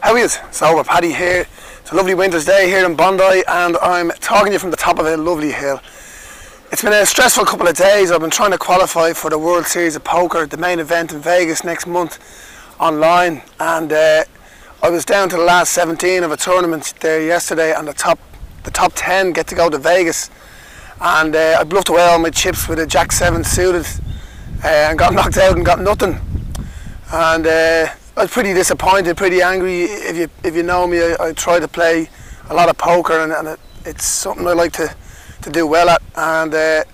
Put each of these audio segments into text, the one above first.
How is? So we're Paddy here. It's a lovely winter's day here in Bondi and I'm talking to you from the top of a lovely hill. It's been a stressful couple of days. I've been trying to qualify for the World Series of Poker, the main event in Vegas next month online, and I was down to the last 17 of a tournament there yesterday, and the top 10 get to go to Vegas, and I bluffed away all my chips with a Jack 7 suited and got knocked out and got nothing, and I was pretty disappointed, pretty angry. If you know me, I try to play a lot of poker, and it's something I like to do well at, and I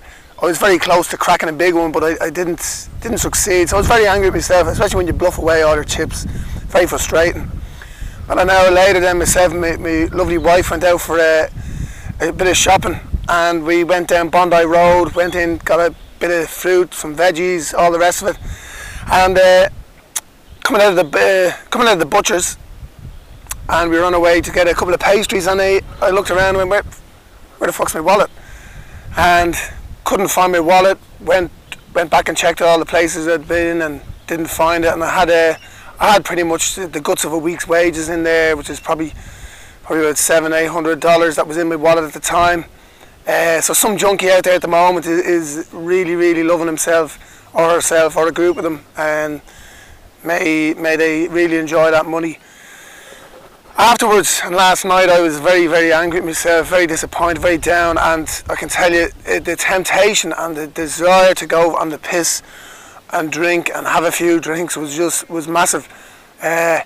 was very close to cracking a big one, but I didn't succeed. So I was very angry at myself, especially when you bluff away all your chips. Very frustrating. And an hour later then myself and my lovely wife went out for a bit of shopping, and we went down Bondi Road, went in, got a bit of fruit, some veggies, all the rest of it, and coming out of the butcher's, and we were on our way to get a couple of pastries, and I looked around and went, where the fuck's my wallet? And couldn't find my wallet. Went back and checked all the places I'd been and didn't find it. And I had pretty much the guts of a week's wages in there, which is probably about $700-800 that was in my wallet at the time. So some junkie out there at the moment is really loving himself or herself or a group of them, and may they really enjoy that money. Afterwards, and last night, I was very angry at myself, very disappointed, very down, and I can tell you the temptation and the desire to go on the piss and drink and have a few drinks was massive. I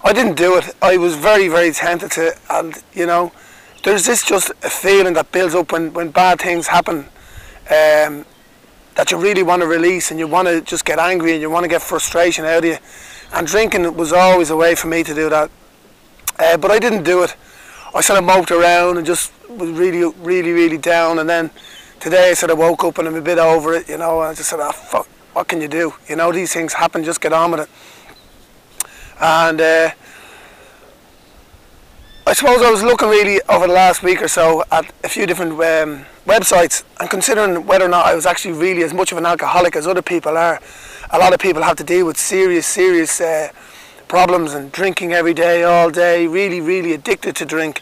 didn't do it. I was very tempted to, and you know, there's just a feeling that builds up when bad things happen, that you really want to release, and you want to just get angry and you want to get frustration out of you, and drinking was always a way for me to do that. But I didn't do it. I sort of moped around and just was really down, and then today I sort of woke up and I'm a bit over it, you know, and I just said, oh fuck, what can you do? You know, these things happen, just get on with it. And I suppose I was looking really over the last week or so at a few different websites, and considering whether or not I was actually really as much of an alcoholic as other people are. A lot of people have to deal with serious problems and drinking every day, all day, really addicted to drink.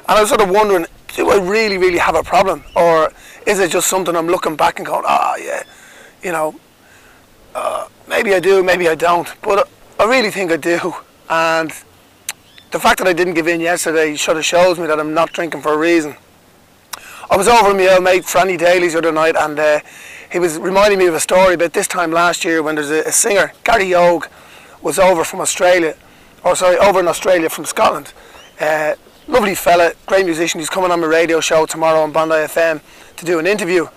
And I was sort of wondering, do I really have a problem, or is it just something I'm looking back and going, oh yeah, you know, maybe I do, maybe I don't, but I really think I do. And the fact that I didn't give in yesterday sort of shows me that I'm not drinking for a reason. I was over with my old mate Franny Daly's the other night, and he was reminding me of a story about this time last year when there's a singer, Gary Yogue, was over from Australia, over in Australia from Scotland. Lovely fella, great musician. He's coming on my radio show tomorrow on Bondi FM to do an interview.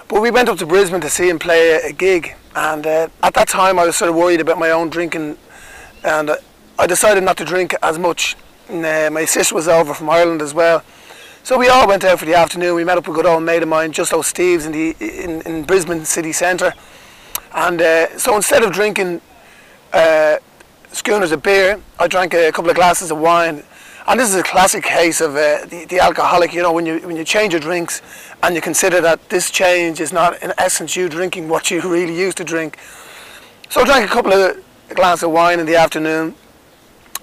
But we went up to Brisbane to see him play a gig, and at that time I was sort of worried about my own drinking, and I decided not to drink as much. And, my sister was over from Ireland as well, so we all went out for the afternoon. We met up with a good old mate of mine, Justo Steve's, in Brisbane city centre, and so instead of drinking schooners of beer, I drank a couple of glasses of wine. And this is a classic case of the alcoholic, you know, when you change your drinks and you consider that this change is not in essence you drinking what you really used to drink. So I drank a couple of glasses of wine in the afternoon,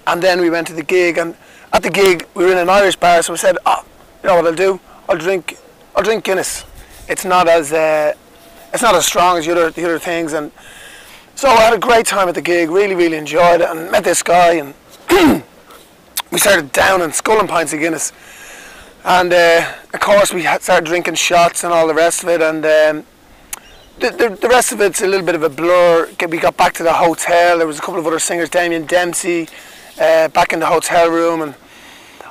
and then we went to the gig, and at the gig we were in an Irish bar, so we said, oh, you know what I'll do? I'll drink Guinness. It's not as strong as the other things. And so I had a great time at the gig, really enjoyed it, and met this guy, and we started downing, sculling pints of Guinness. And of course we started drinking shots and all the rest of it, and the rest of it's a little bit of a blur. We got back to the hotel, there was a couple of other singers, Damien Dempsey, back in the hotel room, and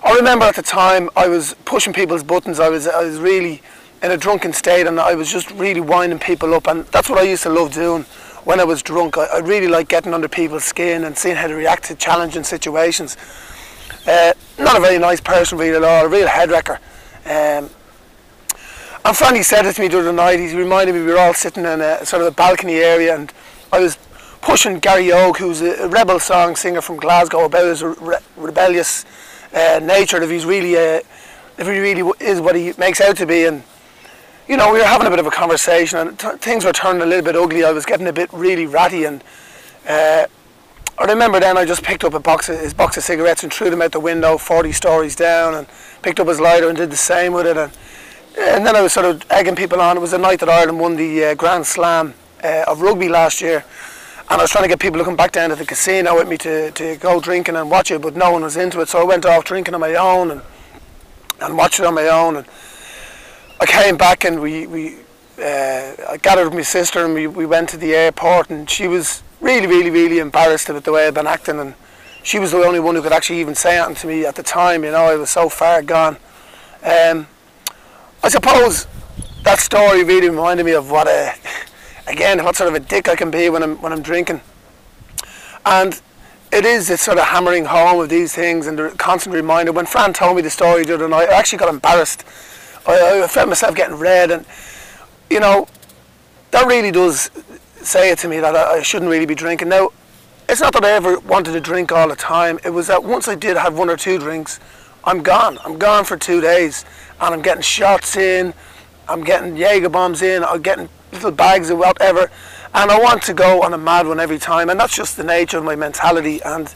I remember at the time I was pushing people's buttons. I was really in a drunken state, and I was just really winding people up, and that's what I used to love doing. When I was drunk, I really like getting under people's skin and seeing how they react to challenging situations. Not a very nice person really at all, a real head wrecker. And Franny said it to me the other night. He reminded me we were all sitting in a sort of a balcony area, and I was pushing Gary Yogue, who's a rebel song singer from Glasgow, about his rebellious nature, if he really is what he makes out to be. And you know, we were having a bit of a conversation, and things were turning a little bit ugly. I was getting a bit really ratty, and I remember then I just picked up his box of cigarettes and threw them out the window 40 stories down, and picked up his lighter and did the same with it. And then I was sort of egging people on. It was the night that Ireland won the Grand Slam of rugby last year, and I was trying to get people to come back down to the casino with me to go drinking and watch it, but no one was into it. So I went off drinking on my own and watched it on my own. And I came back and I gathered with my sister and we went to the airport, and she was really embarrassed about the way I'd been acting, and she was the only one who could actually even say anything to me at the time. You know, I was so far gone. I suppose that story really reminded me of what sort of a dick I can be when I'm drinking. And it is this sort of hammering home of these things, and the constant reminder. When Fran told me the story the other night, I actually got embarrassed. I felt myself getting red, and you know, that really does say it to me that I shouldn't really be drinking. Now, it's not that I ever wanted to drink all the time. It was that once I did have 1 or 2 drinks, I'm gone. I'm gone for 2 days, and I'm getting shots in, I'm getting Jaeger bombs in, I'm getting little bags of whatever, and I want to go on a mad one every time, and that's just the nature of my mentality. And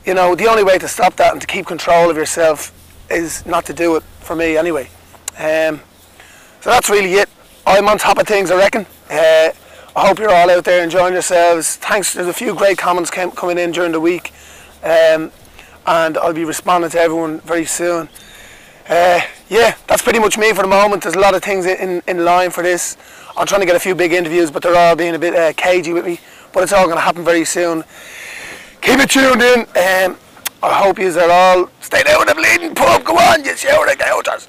you know, the only way to stop that and to keep control of yourself is not to do it, for me anyway. So that's really it. I'm on top of things, I reckon. I hope you're all out there enjoying yourselves. Thanks, there's a few great comments coming in during the week, and I'll be responding to everyone very soon. Yeah, that's pretty much me for the moment. There's a lot of things in line for this. I'm trying to get a few big interviews, but they're all being a bit cagey with me, but it's all going to happen very soon. Keep it tuned in. I hope you are all stay down with the bleeding pub. Go on, you shout it out.